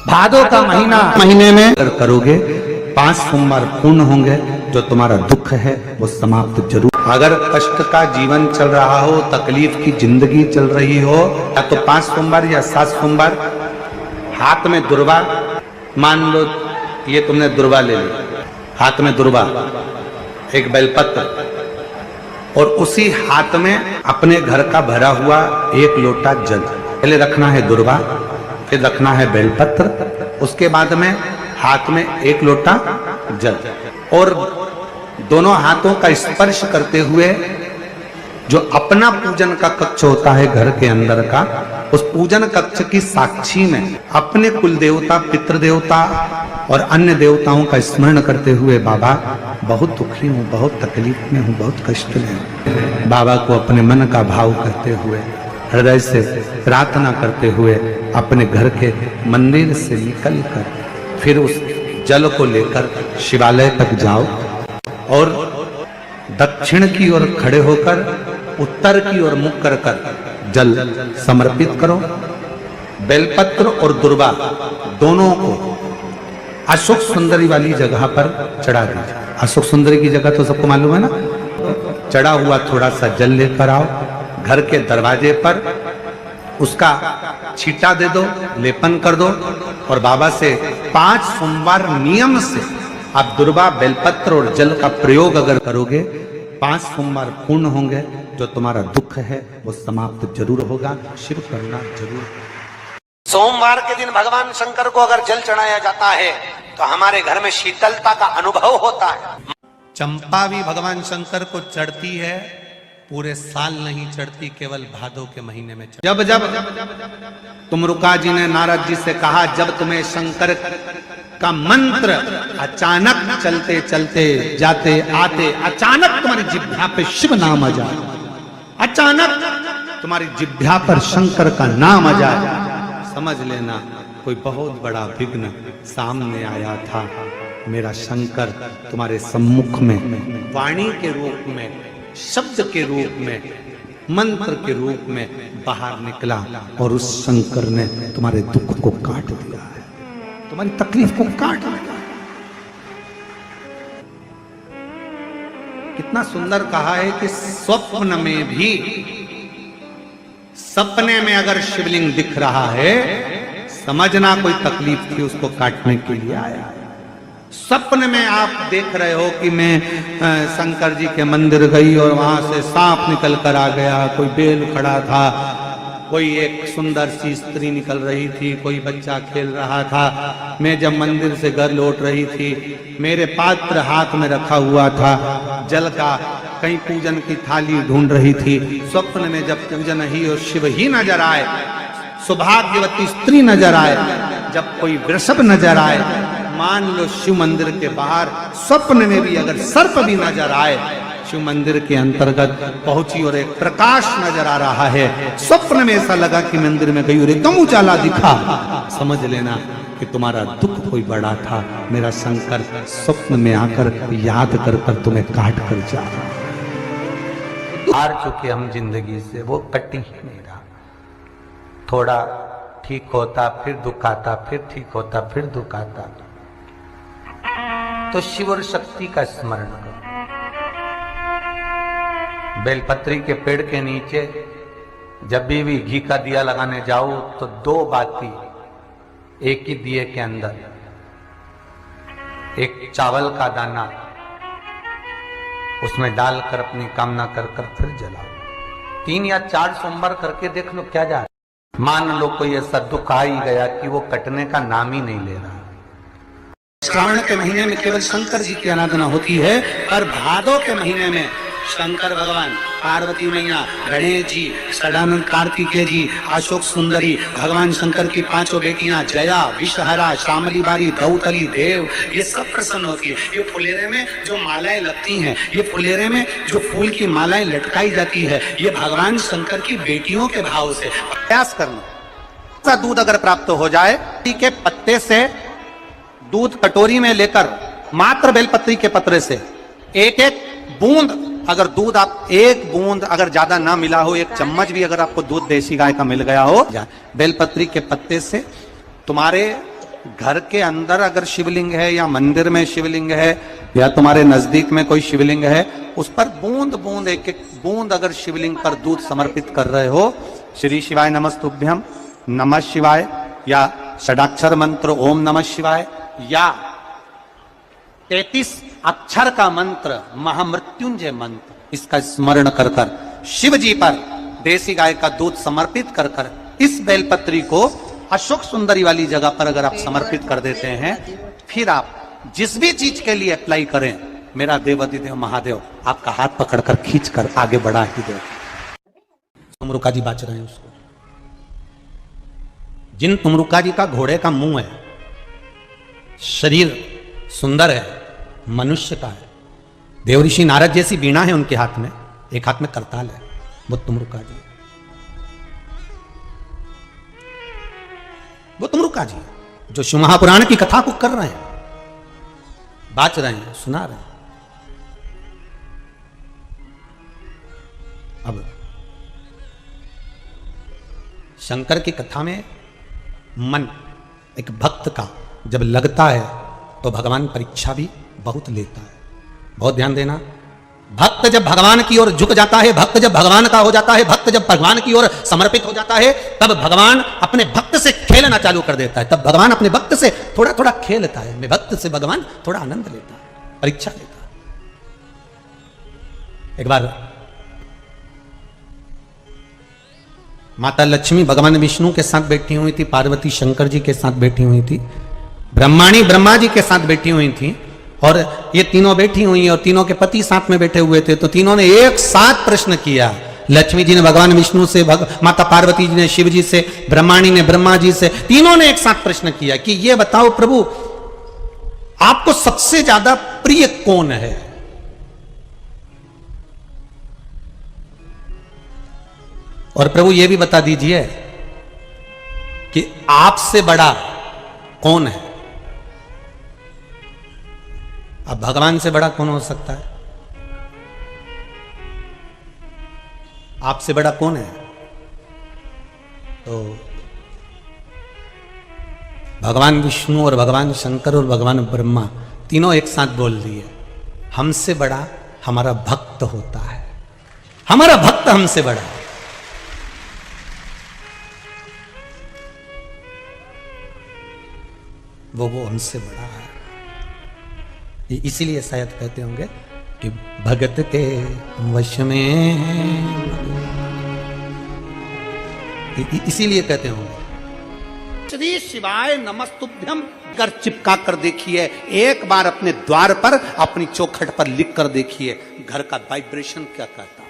भादों का महीने में अगर करोगे 5 सोमवार पूर्ण होंगे, जो तुम्हारा दुख है वो समाप्त जरूर। अगर कष्ट का जीवन चल रहा हो, तकलीफ की जिंदगी चल रही हो, या तो 5 सोमवार या 7 सोमवार हाथ में दुर्वा, मान लो ये तुमने दुर्वा ले ली, हाथ में दुर्वा, एक बेलपत्र, और उसी हाथ में अपने घर का भरा हुआ 1 लोटा जल। पहले रखना है दुर्वा, फिर रखना है बेलपत्र, उसके बाद में हाथ में 1 लोटा जल, और दोनों हाथों का स्पर्श करते हुए जो अपना पूजन का कक्ष होता है घर के अंदर का, उस पूजन कक्ष की साक्षी में अपने कुल देवता, पितृ देवता और अन्य देवताओं का स्मरण करते हुए, बाबा बहुत दुखी हूँ, बहुत तकलीफ में हूँ, बहुत कष्ट में हूँ, बाबा को अपने मन का भाव करते हुए, हृदय से प्रार्थना करते हुए अपने घर के मंदिर से निकलकर फिर उस जल को लेकर शिवालय तक जाओ और दक्षिण की ओर खड़े होकर उत्तर की ओर मुख कर जल समर्पित करो। बेलपत्र और दुर्वा दोनों को अशोक सुंदरी वाली जगह पर चढ़ा दीजिए। अशोक सुंदरी की जगह तो सबको मालूम है ना। चढ़ा हुआ थोड़ा सा जल लेकर आओ, घर के दरवाजे पर उसका छींटा दे दो, लेपन कर दो, और बाबा से 5 सोमवार नियम से आप दुर्वा, बेलपत्र और जल का प्रयोग अगर करोगे, 5 सोमवार पूर्ण होंगे, जो तुम्हारा दुख है वो समाप्त जरूर होगा, शिव करुणा जरूर। सोमवार के दिन भगवान शंकर को अगर जल चढ़ाया जाता है तो हमारे घर में शीतलता का अनुभव होता है। चंपा भी भगवान शंकर को चढ़ती है, पूरे साल नहीं चढ़ती, केवल भादों के महीने में चढ़ती। जब जब तुमरुका जी ने नारद जी से कहा, जब तुम्हें शंकर का मंत्र अचानक चलते चलते जाते आते अचानक तुम्हारी जिह्वा पे शिव नाम आ जाए, अचानक तुम्हारी जिह्वा पर शंकर का नाम आ जाए, समझ लेना कोई बहुत बड़ा विघ्न सामने आया था। मेरा शंकर तुम्हारे सम्मुख में वाणी के रूप में, शब्द के रूप में, मंत्र के रूप में बाहर निकला, और उस शंकर ने तुम्हारे दुख को काट दिया है, तुम्हारी तकलीफ को काट दिया। कितना सुंदर कहा है कि स्वप्न में भी, सपने में अगर शिवलिंग दिख रहा है, समझना कोई तकलीफ थी उसको काटने के लिए आया है। सपने में आप देख रहे हो कि मैं शंकर जी के मंदिर गई और वहां से सांप निकल कर आ गया, कोई बेल खड़ा था, कोई एक सुंदर सी स्त्री निकल रही थी, कोई बच्चा खेल रहा था, मैं जब मंदिर से घर लौट रही थी, मेरे पात्र हाथ में रखा हुआ था जल का, कहीं पूजन की थाली ढूंढ रही थी। स्वप्न में जब पूजन ही और शिव ही नजर आए, सौभाग्यवती स्त्री नजर आए, जब कोई वृषभ नजर आए, मान लो शिव मंदिर के बाहर स्वप्न में भी अगर सर्प भी नजर आए, शिव मंदिर के अंतर्गत पहुंची और एक प्रकाश नजर आ रहा है, स्वप्न में ऐसा लगा कि मंदिर में गई और एकदम उजाला दिखा, समझ लेना कि तुम्हारा दुख कोई बड़ा था, मेरा शंकर स्वप्न में आकर याद कर कर तुम्हें काट कर जा रहा। हार चुके हम जिंदगी से, वो कटी ही नहीं रहा। थोड़ा ठीक होता फिर दुख आता, फिर ठीक होता फिर दुख आता। तो शिव और शक्ति का स्मरण करो। बेलपत्री के पेड़ के नीचे जब भी घी का दिया लगाने जाओ तो 2 बाती एक ही दिए के अंदर, एक चावल का दाना उसमें डालकर अपनी कामना कर कर फिर जलाओ। 3 या 4 सोमवार करके देख लो क्या जा रहा है। मान लो कोई ऐसा दुख आ ही गया कि वो कटने का नाम ही नहीं ले रहा। श्रावण के महीने में केवल शंकर जी की आराधना होती है, और भादों के महीने में शंकर भगवान, पार्वती मैया, गणेश जी, सदानंद कार्तिकेय जी, अशोक सुंदरी, भगवान शंकर की 5 बेटियां जया, विषहरा, शामली बारी, दौतली, देव, ये सब प्रसन्न होती है। ये फुलेरे में जो मालाएं लगती हैं, ये फुलेरे में जो फूल की मालाएं लटकाई जाती है, ये भगवान शंकर की बेटियों के भाव से। प्रयास करना, दूध अगर प्राप्त हो जाए, के पत्ते से दूध कटोरी में लेकर, मात्र बेलपत्री के पत्रे से 1-1 बूंद, अगर दूध आप 1 बूंद अगर ज्यादा ना मिला हो, 1 चम्मच भी अगर आपको दूध देसी गाय का मिल गया हो, बेलपत्री के पत्ते से तुम्हारे घर के अंदर अगर शिवलिंग है या मंदिर में शिवलिंग है या तुम्हारे नजदीक में कोई शिवलिंग है, उस पर बूंद बूंद एक एक बूंद अगर शिवलिंग पर दूध समर्पित कर रहे हो, श्री शिवाय नमस्तुभ्यम, नमः शिवाय या षडाक्षर मंत्र ओम नमः शिवाय या 33 अक्षर का मंत्र महामृत्युंजय मंत्र, इसका स्मरण कर कर शिव जी पर देसी गाय का दूध समर्पित कर कर इस बेलपत्री को अशोक सुंदरी वाली जगह पर अगर आप समर्पित कर देते हैं, फिर आप जिस भी चीज के लिए अप्लाई करें, मेरा देवाधिदेव महादेव आपका हाथ पकड़कर खींच कर आगे बढ़ा ही दे। तुमरुका जी बाच रहे हैं उसको, जिन तुमरुका जी का घोड़े का मुंह है, शरीर सुंदर है, मनुष्य का है, देवऋषि नारद जैसी बीणा है उनके हाथ में, एक हाथ में करताल है, वो तुमरुका जी, वो तुमरुका जी जो शिव महापुराण की कथा को कर रहे हैं, बाच रहे हैं, सुना रहे हैं। अब शंकर की कथा में मन एक भक्त का जब लगता है तो भगवान परीक्षा भी बहुत लेता है। बहुत ध्यान देना, भक्त जब भगवान की ओर झुक जाता है, भक्त जब भगवान का हो जाता है, भक्त जब भगवान की ओर समर्पित हो जाता है, तब भगवान अपने भक्त से खेलना चालू कर देता है। तब भगवान अपने भक्त से थोड़ा थोड़ा खेलता है, मैं भक्त से भगवान थोड़ा आनंद लेता है, परीक्षा लेता है। एक बार माता लक्ष्मी भगवान विष्णु के साथ बैठी हुई थी, पार्वती शंकर जी के साथ बैठी हुई थी, ब्रह्माणी ब्रह्मा जी के साथ बैठी हुई थी, और ये तीनों बैठी हुई और तीनों के पति साथ में बैठे हुए थे। तो तीनों ने एक साथ प्रश्न किया, लक्ष्मी जी ने भगवान विष्णु से, माता पार्वती जी ने शिव जी से, ब्रह्माणी ने ब्रह्मा जी से, तीनों ने एक साथ प्रश्न किया कि ये बताओ प्रभु, आपको सबसे ज्यादा प्रिय कौन है? और प्रभु ये भी बता दीजिए कि आपसे बड़ा कौन है? अब भगवान से बड़ा कौन हो सकता है? आपसे बड़ा कौन है? तो भगवान विष्णु और भगवान शंकर और भगवान ब्रह्मा तीनों एक साथ बोल दिए, हमसे बड़ा हमारा भक्त होता है, हमारा भक्त हमसे बड़ा है। वो हमसे बड़ा है। इसीलिए शायद कहते होंगे कि भगत के वश में, इसीलिए कहते होंगे श्री शिवाय नमस्तुभ्यम कर चिपका कर देखिए, एक बार अपने द्वार पर अपनी चौखट पर लिख कर देखिए, घर का वाइब्रेशन क्या कहता है।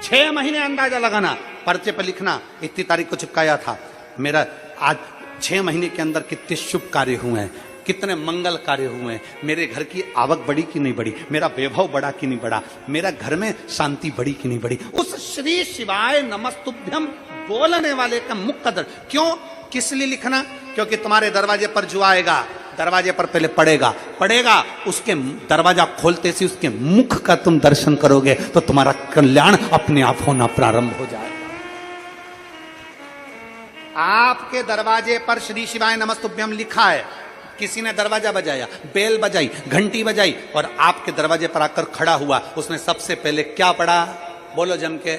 6 महीने अंदाजा लगाना, पर्चे पर लिखना, इतनी तारीख को चिपकाया था, मेरा आज 6 महीने के अंदर कितने शुभ कार्य हुए हैं, कितने मंगल कार्य हुए हैं, मेरे घर की आवक बढ़ी कि नहीं बढ़ी, मेरा वैभव बढ़ा कि नहीं बढ़ा, मेरा घर में शांति बढ़ी कि नहीं बढ़ी। उस श्री शिवाय नमस्तुभ्यम बोलने वाले का मुख कदर क्यों, किस लिए लिखना? क्योंकि तुम्हारे दरवाजे पर जो आएगा, दरवाजे पर पहले पड़ेगा, उसके दरवाजा खोलते से उसके मुख का तुम दर्शन करोगे तो तुम्हारा कल्याण अपने आप होना प्रारंभ हो जाएगा। आपके दरवाजे पर श्री शिवाय नमस्तुभ्यम लिखा है, किसी ने दरवाजा बजाया, बेल बजाई, घंटी बजाई और आपके दरवाजे पर आकर खड़ा हुआ, उसने सबसे पहले क्या पढ़ा? बोलो जम के।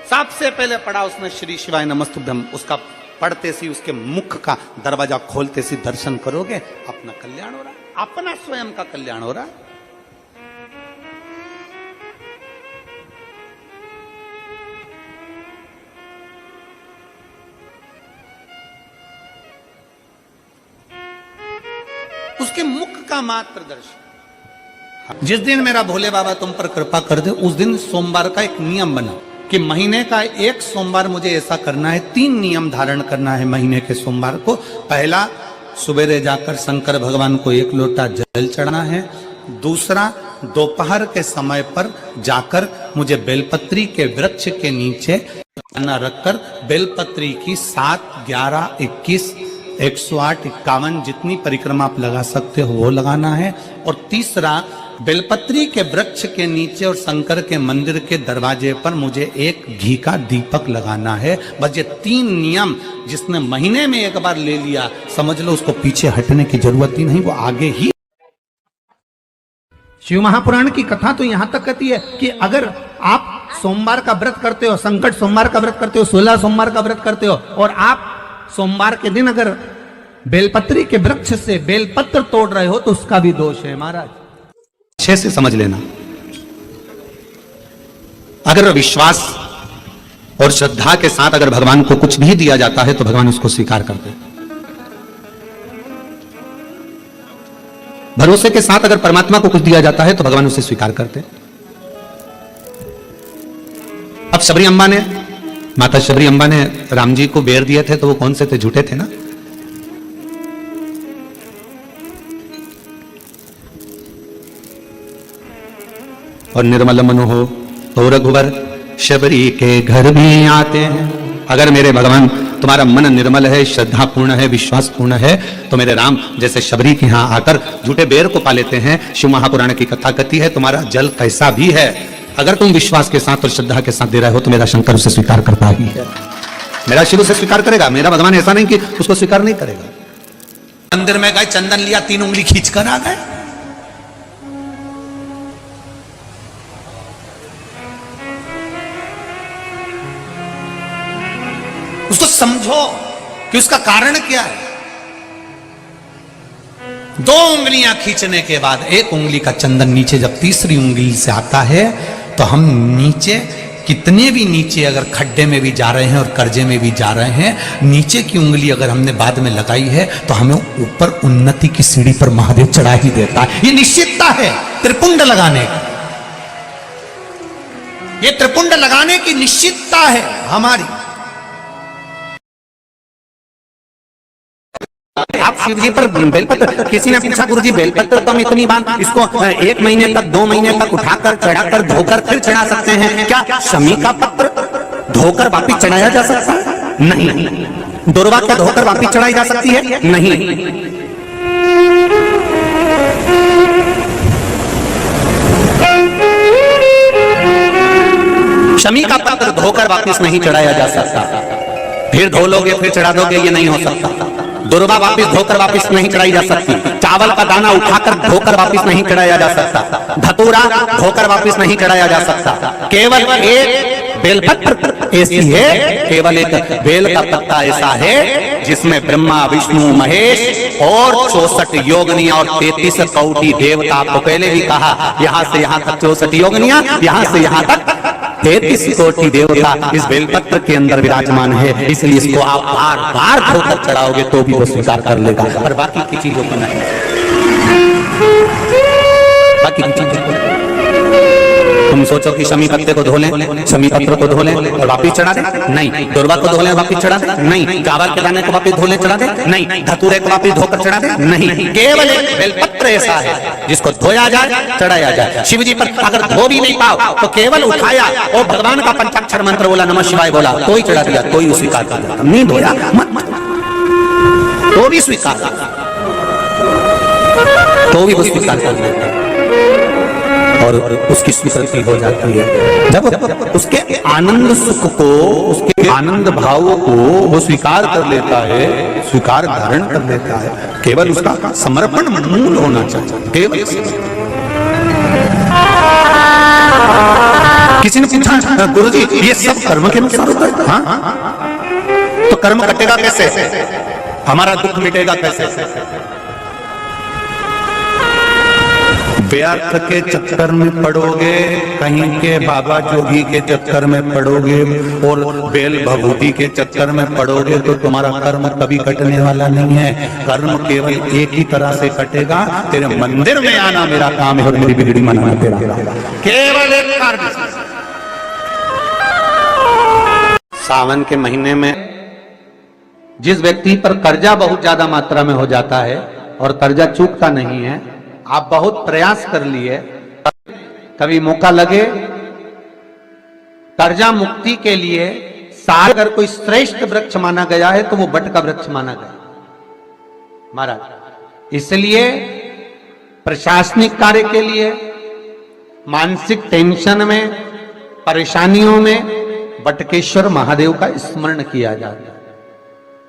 सबसे पहले पढ़ा उसने श्री शिवाय नमस्तुभ्यम। उसका पढ़ते सी, उसके मुख का दरवाजा खोलते सी दर्शन करोगे, अपना कल्याण हो रहा है, अपना स्वयं का कल्याण हो रहा है। उसके मुख का मात्र दर्शन। जिस दिन मेरा भोले बाबा तुम पर कृपा कर दे, उस दिन सोमवार का एक नियम बना कि महीने का एक सोमवार मुझे ऐसा करना है, 3 नियम धारण करना है महीने के सोमवार को। पहला, सवेरे जाकर शंकर भगवान को 1 लोटा जल चढ़ाना है। दूसरा, दोपहर के समय पर जाकर मुझे बेलपत्री के वृक्ष के नीचे खाना रखकर बेलपत्री की 7, 11, 21, 108, 51 जितनी परिक्रमा आप लगा सकते हो वो लगाना है। और तीसरा, बेलपत्री के वृक्ष के नीचे और शंकर के मंदिर के दरवाजे पर मुझे एक घी का दीपक लगाना है। बस ये 3 नियम जिसने महीने में एक बार ले लिया, समझ लो उसको पीछे हटने की जरूरत ही नहीं, वो आगे ही। शिव महापुराण की कथा तो यहां तक कहती है कि अगर आप सोमवार का व्रत करते हो, संकट सोमवार का व्रत करते हो, 16 सोमवार का व्रत करते हो, और आप सोमवार के दिन अगर बेलपत्री के वृक्ष से बेलपत्र तोड़ रहे हो तो उसका भी दोष है महाराज। अच्छे से समझ लेना, अगर विश्वास और श्रद्धा के साथ अगर भगवान को कुछ भी दिया जाता है तो भगवान उसको स्वीकार करते हैं। भरोसे के साथ अगर परमात्मा को कुछ दिया जाता है तो भगवान उसे स्वीकार करते हैं। अब शबरी अम्बा ने, माता शबरी अम्बा ने राम जी को बेर दिए थे तो वो कौन से थे? झूठे थे ना। और निर्मल मन हो तो रघुवर शबरी के घर भी आते हैं। अगर मेरे भगवान तुम्हारा मन निर्मल है, श्रद्धा पूर्ण है, विश्वास पूर्ण है, तो मेरे राम जैसे शबरी के यहां आकर झूठे बेर को पा लेते हैं। शिव महापुराण की कथा कहती है तुम्हारा जल कैसा भी है, अगर तुम विश्वास के साथ और श्रद्धा के साथ दे रहे हो तो मेरा शंकर उसे स्वीकार करता ही है, मेरा शिव उसे स्वीकार करेगा। मेरा भगवान ऐसा नहीं कि उसको स्वीकार नहीं करेगा। मंदिर में गए, चंदन लिया, 3 उंगली खींच कर आ गए। उसको समझो कि उसका कारण क्या है। 2 उंगलियां खींचने के बाद 1 उंगली का चंदन नीचे जब तीसरी उंगली से आता है तो हम नीचे, कितने भी नीचे अगर खड्डे में भी जा रहे हैं और कर्जे में भी जा रहे हैं, नीचे की उंगली अगर हमने बाद में लगाई है तो हमें ऊपर उन्नति की सीढ़ी पर महादेव चढ़ा ही देता है। ये निश्चितता है त्रिपुंड लगाने की, ये त्रिपुंड लगाने की निश्चितता है हमारी। आप शिव जी पर बेलपत्र, किसी ने पूछा गुरु जी बेलपत्र तो हम इतनी बार इसको 1 महीने तक 2 महीने तक उठाकर चढ़ाकर धोकर फिर चढ़ा सकते हैं क्या? शमी का पत्र धोकर वापिस चढ़ाया जा सकता है? नहीं। दुर्वा क्या धोकर वापिस चढ़ाई जा सकती है? नहीं। शमी का पत्र धोकर वापिस नहीं चढ़ाया जा सकता। फिर धो लोगे फिर चढ़ा दोगे, ये नहीं हो सकता। दुर्वा वापिस धोकर वापिस नहीं चढ़ाई जा सकती। चावल का दाना उठाकर धोकर वापिस नहीं चढ़ाया जा सकता। धतूरा धोकर वापिस नहीं चढ़ाया जा सकता। केवल एक बेलपत्र ऐसी है, केवल एक बेल का पत्ता ऐसा है जिसमें ब्रह्मा विष्णु महेश और 64 योगिनियां और 33 कोटि देवता, आपको पहले भी कहा, यहां से यहां तक 64 योगिनियां, यहां से यहां तक 33 कोटि देवता इस बेलपत्र के अंदर विराजमान है। इसलिए इसको आप बार बार धोकर चढ़ाओगे तो भी वो स्वीकार कर लेगा, और बाकी की चीजों को नहीं। बाकी की चीजों को तुम सोचो कि शमी पत्ते को धो लें, शमी पत्र को धो लें और वापिस चढ़ा दें? नहीं। दुर्वा को धो लें वापिस चढ़ा दें? नहीं। चावल के दाने को वापिस धो लें चढ़ा दें? नहीं। धतूरे को वापिस धोकर चढ़ा दें? नहीं। केवल एक बेलपत्र ऐसा है जिसको धोया जाए, चढ़ाया जाए। शिव जी पर अगर धो भी नहीं पाओ तो केवल उठाया और भगवान का पंचाक्षर मंत्र बोला, नमः शिवाय बोला, तो ही चढ़ा दिया, तो ही स्वीकार कर दिया। नहीं धोया मत, तो भी स्वीकार, तो भी वो स्वीकार कर देता और उसकी स्वीकृति हो जाती है। जब उसके आनंद सुख को, उसके आनंद भाव को वो स्वीकार कर लेता है, स्वीकार धारण कर लेता है। केवल उसका समर्पण मूल होना चाहिए, केवल। किसी ने पूछा गुरुजी ये सब कर्म के अनुसार होता है? हाँ। तो कर्म कटेगा कैसे? हमारा दुख मिटेगा कैसे? व्यर्थ के चक्कर में पड़ोगे, कहीं के बाबा जोगी के चक्कर में पड़ोगे और बेल भभूति के चक्कर में पड़ोगे तो तुम्हारा कर्म कभी कटने वाला नहीं है। कर्म केवल एक ही तरह से कटेगा, तेरे मंदिर में आना मेरा काम है और मेरी बिगड़ी मनाना तेरा केवल एक कार्य। सावन के महीने में जिस व्यक्ति पर कर्जा बहुत ज्यादा मात्रा में हो जाता है और कर्जा चूकता नहीं है, आप बहुत प्रयास कर लिए, कभी मौका लगे कर्जा मुक्ति के लिए, अगर कोई श्रेष्ठ वृक्ष माना गया है तो वो बट का वृक्ष माना गया महाराज। इसलिए प्रशासनिक कार्य के लिए, मानसिक टेंशन में, परेशानियों में बटकेश्वर महादेव का स्मरण किया जाता है।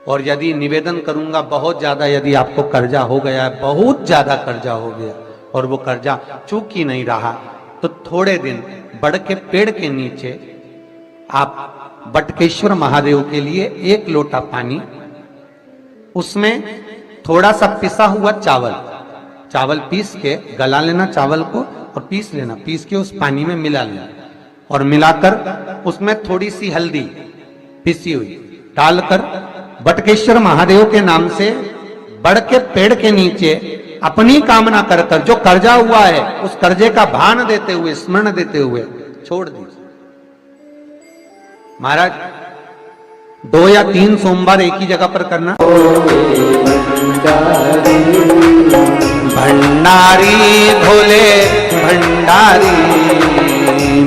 और यदि निवेदन करूंगा, बहुत ज्यादा यदि आपको कर्जा हो गया है, बहुत ज्यादा कर्जा हो गया और वो कर्जा चूक ही नहीं रहा, तो थोड़े दिन बड़ के पेड़ के नीचे आप बटकेश्वर महादेव के लिए 1 लोटा पानी, उसमें थोड़ा सा पिसा हुआ चावल पीस के गला लेना चावल को और पीस लेना, पीस के उस पानी में मिला लेना और मिलाकर उसमें थोड़ी सी हल्दी पिसी हुई डालकर बटकेश्वर महादेव के नाम से बड़ के पेड़ के नीचे अपनी कामना कर कर जो कर्जा हुआ है उस कर्जे का भान देते हुए, स्मरण देते हुए छोड़ दीजिए। महाराज 2 या 3 सोमवार एक ही जगह पर करना। भंडारी भोले भंडारी,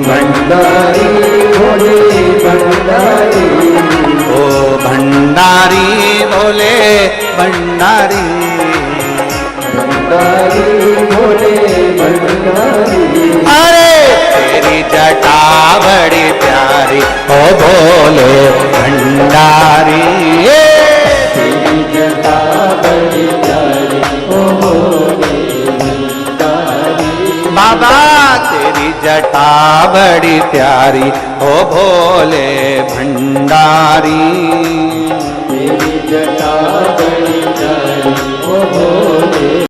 भंडारी भोले भंडारी, ओ भंडारी भोले भंडारी, भंडारी भोले भंडारी। अरे तेरी जटा बड़ी प्यारी ओ भोले भंडारी, तेरी जटा बड़ी प्यारी ओ भोले भंडारी। बाबा तेरी जटा बड़ी प्यारी ओ भोले भंडारी, तेरी जटा